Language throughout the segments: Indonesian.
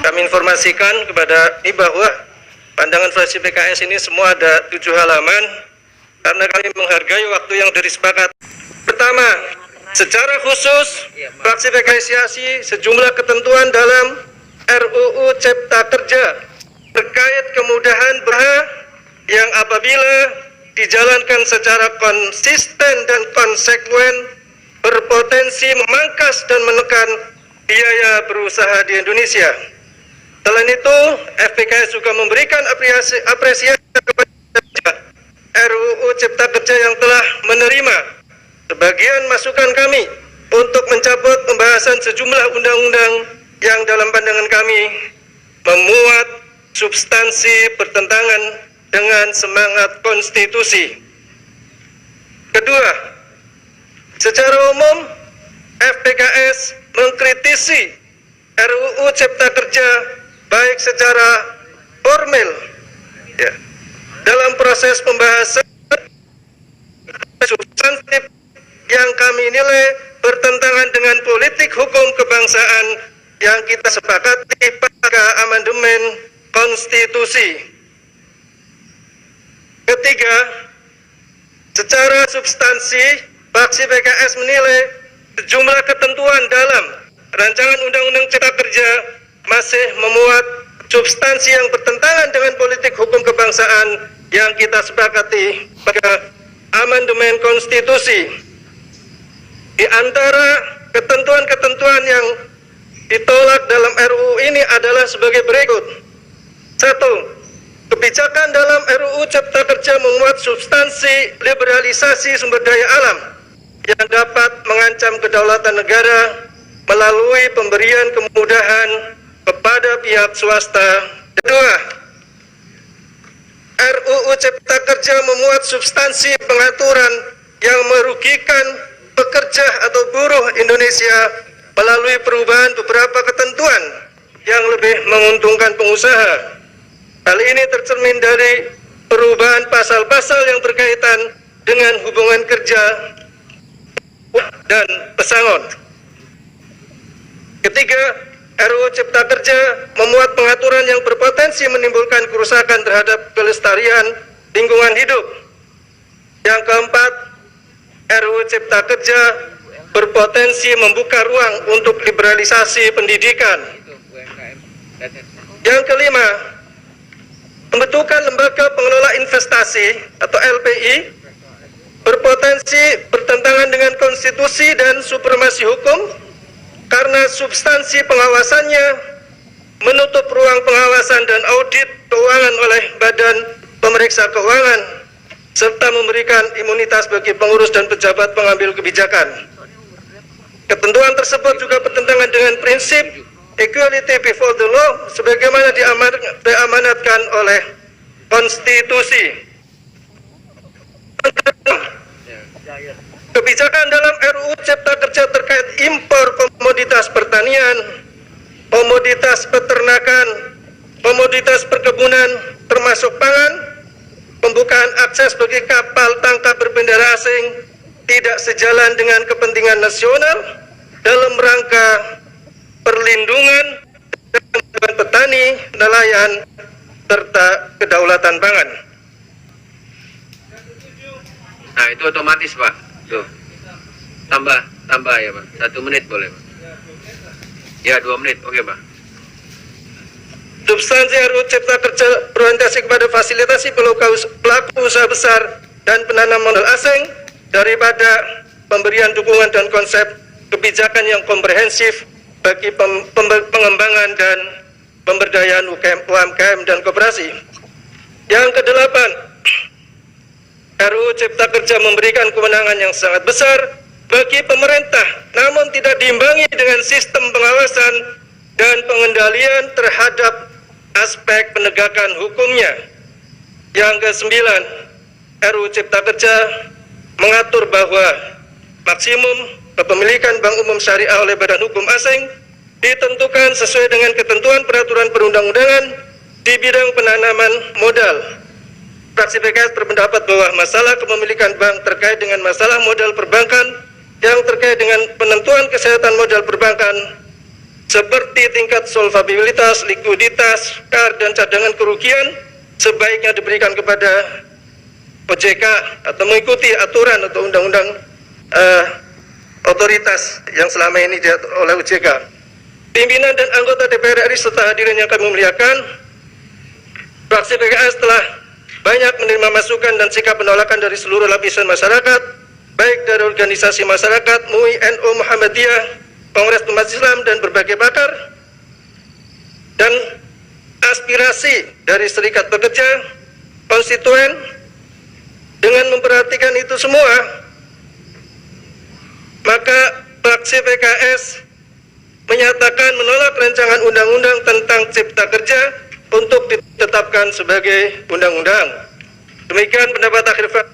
kami informasikan kepada ini bahwa pandangan fraksi PKS ini semua ada 7 halaman karena kami menghargai waktu yang disepakati. Pertama, secara khusus fraksi PKS sejumlah ketentuan dalam RUU Cipta Kerja terkait kemudahan yang apabila dijalankan secara konsisten dan konsekuen berpotensi memangkas dan menekan biaya berusaha di Indonesia. Selain itu, FPKS juga memberikan apresiasi kepada RUU Cipta Kerja yang telah menerima sebagian masukan kami untuk mencabut pembahasan sejumlah undang-undang yang dalam pandangan kami memuat substansi bertentangan dengan semangat konstitusi. Kedua, secara umum FPKS mengkritisi RUU Cipta Kerja baik secara formil dalam proses pembahasan substantif yang kami nilai bertentangan dengan politik hukum kebangsaan yang kita sepakati pada amandemen konstitusi. Ketiga, secara substansi fraksi PKS menilai sejumlah ketentuan dalam rancangan Undang-Undang Cipta Kerja masih memuat substansi yang bertentangan dengan politik hukum kebangsaan yang kita sepakati pada amandemen konstitusi. Di antara ketentuan-ketentuan yang ditolak dalam RUU ini adalah sebagai berikut. 1. Kebijakan dalam RUU Cipta Kerja memuat substansi liberalisasi sumber daya alam yang dapat mengancam kedaulatan negara melalui pemberian kemudahan kepada pihak swasta. 2. RUU Cipta Kerja memuat substansi pengaturan yang merugikan pekerja atau buruh Indonesia melalui perubahan beberapa ketentuan yang lebih menguntungkan pengusaha. Hal ini tercermin dari perubahan pasal-pasal yang berkaitan dengan hubungan kerja dan pesangon. Ketiga, RUU Cipta Kerja memuat pengaturan yang berpotensi menimbulkan kerusakan terhadap kelestarian lingkungan hidup. Yang keempat, RUU Cipta Kerja berpotensi membuka ruang untuk liberalisasi pendidikan. Yang kelima, pembentukan lembaga pengelola investasi atau LPI berpotensi bertentangan dengan konstitusi dan supremasi hukum karena substansi pengawasannya menutup ruang pengawasan dan audit keuangan oleh Badan Pemeriksa Keuangan serta memberikan imunitas bagi pengurus dan pejabat pengambil kebijakan. Ketentuan tersebut juga bertentangan dengan prinsip equality before the law sebagaimana diamanatkan oleh konstitusi. Kebijakan dalam RUU Cipta Kerja terkait impor komoditas pertanian, komoditas peternakan, komoditas perkebunan termasuk pangan, pembukaan akses bagi kapal tangkap berbendera asing tidak sejalan dengan kepentingan nasional dalam rangka perlindungan dan petani, nelayan, serta kedaulatan pangan. Nah, itu otomatis, Pak. Tuh. Tambah ya, Pak. 1 menit boleh, Pak. Ya, 2 menit. Oke, Pak. Substansi RUU Cipta Kerja berorientasi kepada fasilitasi pelaku usaha besar dan penanam modal asing daripada pemberian dukungan dan konsep kebijakan yang komprehensif bagi pengembangan dan pemberdayaan UMKM dan koperasi. Yang kedelapan, RUU Cipta Kerja memberikan kewenangan yang sangat besar bagi pemerintah, namun tidak diimbangi dengan sistem pengawasan dan pengendalian terhadap aspek penegakan hukumnya. Yang kesembilan, RUU Cipta Kerja mengatur bahwa maksimum kepemilikan bank umum syariah oleh badan hukum asing ditentukan sesuai dengan ketentuan peraturan perundang-undangan di bidang penanaman modal. Fraksi PKS berpendapat bahwa masalah kepemilikan bank terkait dengan masalah modal perbankan yang terkait dengan penentuan kesehatan modal perbankan seperti tingkat solvabilitas, likuiditas, KAR, dan cadangan kerugian sebaiknya diberikan kepada OJK atau mengikuti aturan atau undang-undang otoritas yang selama ini diatur oleh OJK. Pimpinan dan anggota DPR RI serta hadirin yang kami muliakan, fraksi PKS telah banyak menerima masukan dan sikap penolakan dari seluruh lapisan masyarakat, baik dari organisasi masyarakat, MUI, NU, Muhammadiyah, Kongres Umat Islam, dan berbagai pakar, dan aspirasi dari serikat pekerja, konstituen. Dengan memperhatikan itu semua, maka fraksi PKS menyatakan menolak rancangan undang-undang tentang Cipta Kerja untuk ditetapkan sebagai undang-undang. Demikian pendapat akhir fraksi.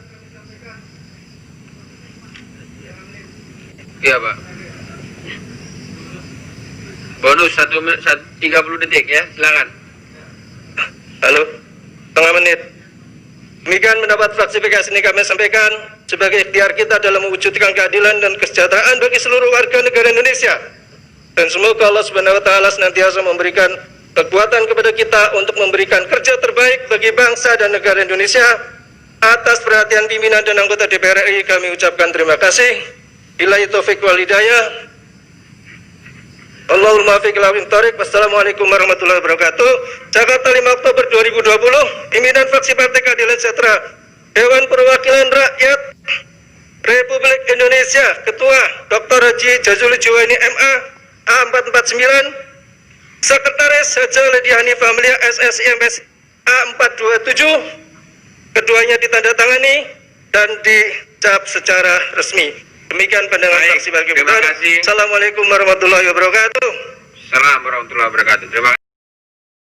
Iya Pak. Bonus 30 detik ya, silakan. Halo, setengah menit. Demikian pendapat fraksi PKS ini kami sampaikan sebagai ikhtiar kita dalam mewujudkan keadilan dan kesejahteraan bagi seluruh warga negara Indonesia. Dan semoga Allah Subhanahu wa taala senantiasa memberikan kekuatan kepada kita untuk memberikan kerja terbaik bagi bangsa dan negara Indonesia. Atas perhatian pimpinan dan anggota DPR RI kami ucapkan terima kasih. Billahi taufiq wal hidayah. Allahul muwaffiq ila aqwamit thoriq. Wassalamualaikum warahmatullahi wabarakatuh. Jakarta 5 Oktober 2020. Pimpinan fraksi Partai Keadilan Sejahtera, Dewan Perwakilan Rakyat Republik Indonesia, Ketua Dr. Haji Jazuli Jiwani MA A449, Sekretaris Haja Lady Hanifah Mulia SSI MS A427. Keduanya ditandatangani dan dicap secara resmi. Demikian pandangan fraksi Partai terima kasih. Assalamualaikum warahmatullahi wabarakatuh. Assalamualaikum warahmatullahi wabarakatuh. Terima kasih.